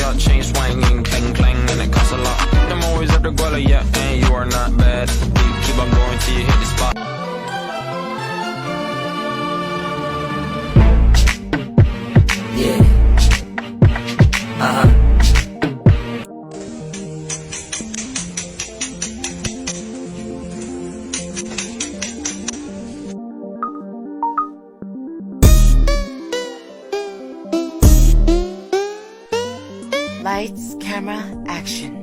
shot, chain swinging, clang clang, and it costs a lot. I'm always at the guala, yeah, and you are not bad. Keep on going till you hit the spot. Yeah. Lights, camera, action.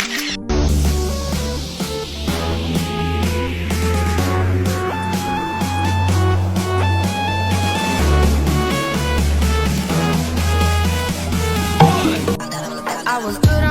I was good